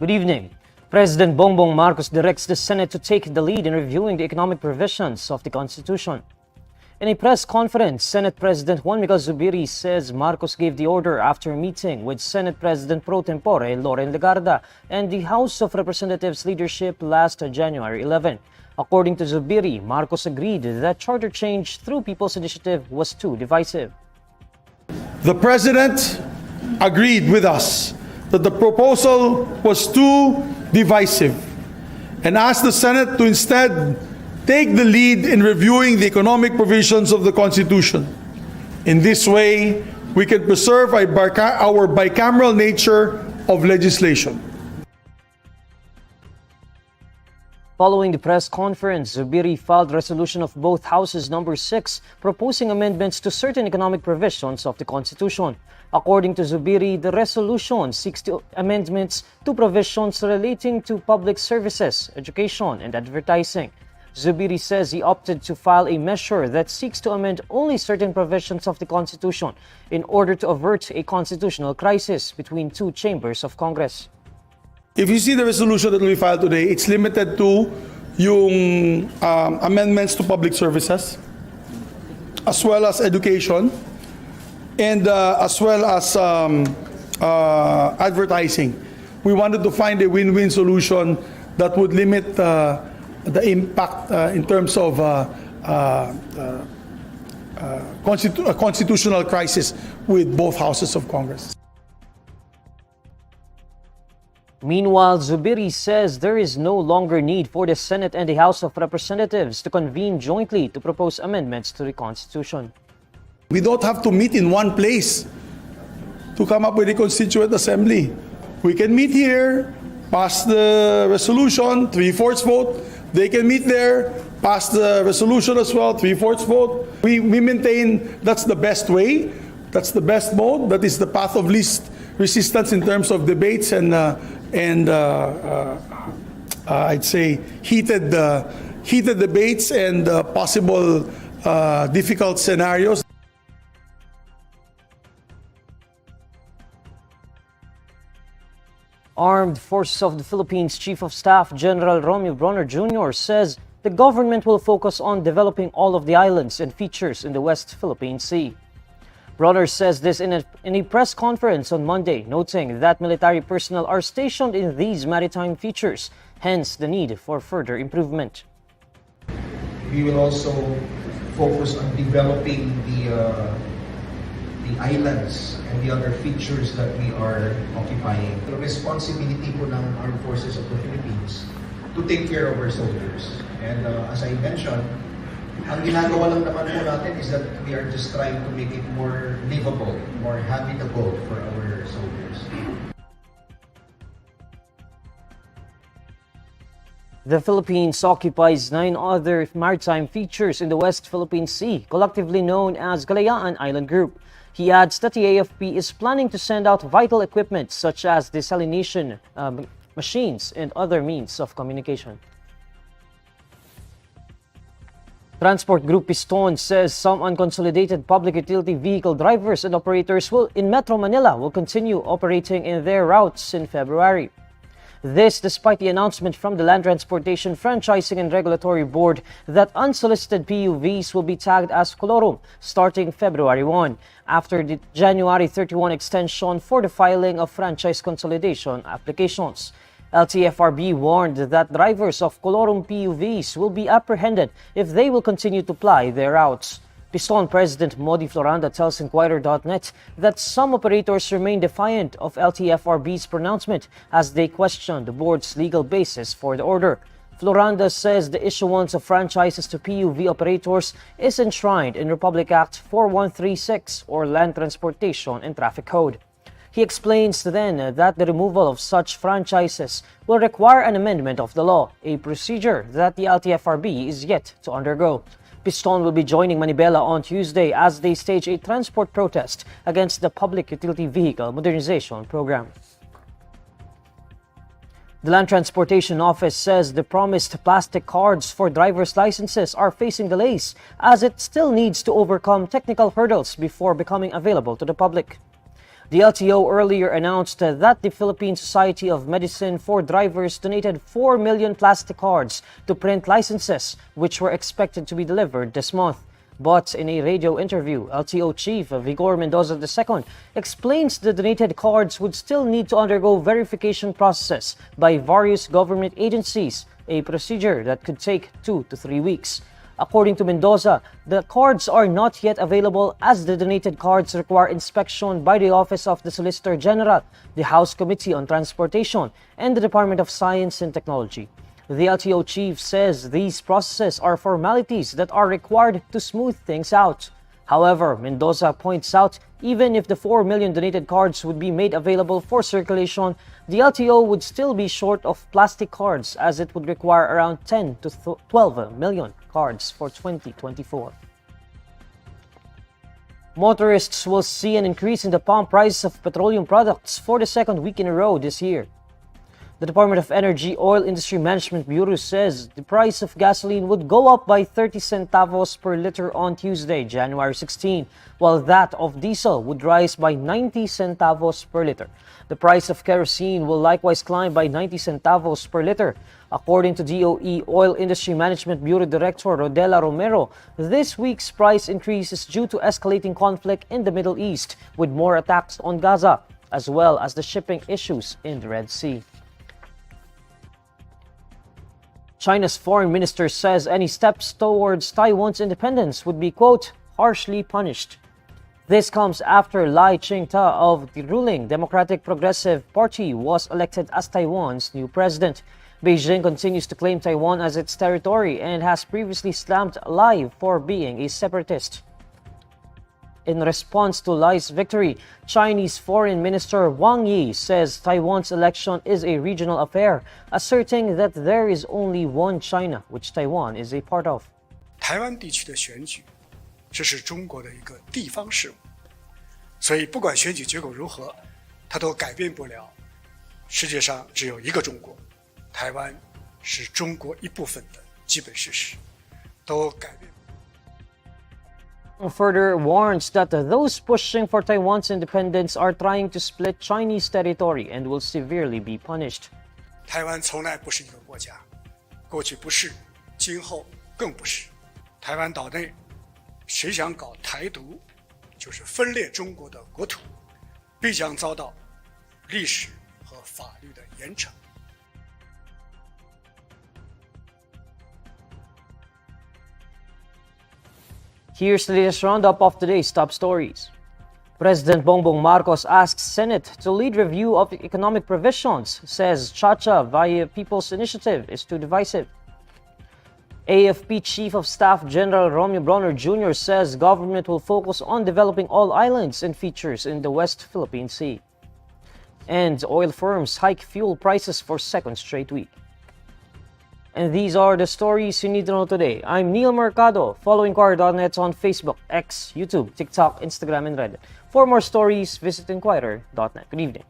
Good evening. President Bongbong Marcos directs the Senate to take the lead in reviewing the economic provisions of the Constitution. In a press conference, Senate President Juan Miguel Zubiri says Marcos gave the order after a meeting with Senate President Pro Tempore Loren Legarda and the House of Representatives leadership last January 11. According to Zubiri, Marcos agreed that charter change through People's Initiative was too divisive. The President agreed with us that the proposal was too divisive and asked the Senate to instead take the lead in reviewing the economic provisions of the Constitution. In this way, we can preserve our bicameral nature of legislation. Following the press conference, Zubiri filed resolution of both houses number 6 proposing amendments to certain economic provisions of the Constitution. According to Zubiri, the resolution seeks amendments to provisions relating to public services, education, and advertising. Zubiri says he opted to file a measure that seeks to amend only certain provisions of the Constitution in order to avert a constitutional crisis between two chambers of Congress. If you see the resolution that we filed today, it's limited to yung amendments to public services, as well as education, and as well as advertising. We wanted to find a win-win solution that would limit the impact in terms of a constitutional crisis with both houses of Congress. Meanwhile, Zubiri says there is no longer need for the Senate and the House of Representatives to convene jointly to propose amendments to the Constitution. We don't have to meet in one place to come up with a constituent assembly. We can meet here, pass the resolution, 3/4 vote. They can meet there, pass the resolution as well, 3/4 vote. We maintain that's the best way, that's the best mode, that is the path of least resistance in terms of debates and I'd say heated debates and possible difficult scenarios. Armed Forces of the Philippines Chief of Staff General Romeo Bronner Jr. says the government will focus on developing all of the islands and features in the West Philippine Sea. Bronner says this in a press conference on Monday, noting that military personnel are stationed in these maritime features, hence the need for further improvement. We will also focus on developing the islands and the other features that we are occupying. The responsibility po ng Armed Forces of the Philippines to take care of our soldiers. And as I mentioned, ang ginagawa lang naman po natin is that we are just trying to make it more livable, more habitable for our soldiers. The Philippines occupies 9 other maritime features in the West Philippine Sea, collectively known as Kalayaan Island Group. He adds that the AFP is planning to send out vital equipment such as desalination machines and other means of communication. Transport Group Piston says some unconsolidated public utility vehicle drivers and operators in Metro Manila will continue operating in their routes in February. This despite the announcement from the Land Transportation Franchising and Regulatory Board that unsolicited PUVs will be tagged as colorum starting February 1, after the January 31 extension for the filing of franchise consolidation applications. LTFRB warned that drivers of colorum PUVs will be apprehended if they will continue to ply their routes. Piston President Modi Floranda tells INQUIRER.net that some operators remain defiant of LTFRB's pronouncement as they question the board's legal basis for the order. Floranda says the issuance of franchises to PUV operators is enshrined in Republic Act 4136 or Land Transportation and Traffic Code. He explains then that the removal of such franchises will require an amendment of the law, a procedure that the LTFRB is yet to undergo. Piston will be joining Manibela on Tuesday as they stage a transport protest against the Public Utility Vehicle Modernization Program. The Land Transportation Office says the promised plastic cards for driver's licenses are facing delays as it still needs to overcome technical hurdles before becoming available to the public. The LTO earlier announced that the Philippine Society of Medicine for Drivers donated 4 million plastic cards to print licenses, which were expected to be delivered this month. But in a radio interview, LTO Chief Vigor Mendoza II explains the donated cards would still need to undergo verification processes by various government agencies, a procedure that could take 2 to 3 weeks. According to Mendoza, the cards are not yet available as the donated cards require inspection by the Office of the Solicitor General, the House Committee on Transportation, and the Department of Science and Technology. The LTO chief says these processes are formalities that are required to smooth things out. However, Mendoza points out even if the 4 million donated cards would be made available for circulation, the LTO would still be short of plastic cards as it would require around 10 to 12 million cards for 2024. Motorists will see an increase in the pump price of petroleum products for the second week in a row this year. The Department of Energy Oil Industry Management Bureau says the price of gasoline would go up by 30 centavos per liter on Tuesday, January 16, while that of diesel would rise by 90 centavos per liter. The price of kerosene will likewise climb by 90 centavos per liter. According to DOE Oil Industry Management Bureau Director Rodela Romero, this week's price increase is due to escalating conflict in the Middle East with more attacks on Gaza, as well as the shipping issues in the Red Sea. China's foreign minister says any steps towards Taiwan's independence would be, quote, harshly punished. This comes after Lai Ching-te of the ruling Democratic Progressive Party was elected as Taiwan's new president. Beijing continues to claim Taiwan as its territory and has previously slammed Lai for being a separatist. In response to Lai's victory, Chinese Foreign Minister Wang Yi says Taiwan's election is a regional affair, asserting that there is only one China, which Taiwan is a part of. 台湾地区的选举，这是中国的一个地方事务，所以不管选举结果如何，它都改变不了世界上只有一个中国，台湾是中国一部分的基本事实，都改变。Further warns that those pushing for Taiwan's independence are trying to split Chinese territory and will severely be punished. 台湾从来不是一个国家，过去不是，今后更不是。台湾岛内，谁想搞台独，就是分裂中国的国土，必将遭到历史和法律的严惩。Here's the latest roundup of today's top stories. President Bongbong Marcos asks Senate to lead review of economic provisions, says Chacha via People's Initiative is too divisive. AFP Chief of Staff General Romeo Bronner Jr. says government will focus on developing all islands and features in the West Philippine Sea. And oil firms hike fuel prices for second straight week. And these are the stories you need to know today. I'm Neil Mercado. Follow INQUIRER.net on Facebook, X, YouTube, TikTok, Instagram, and Reddit. For more stories, visit INQUIRER.net. Good evening.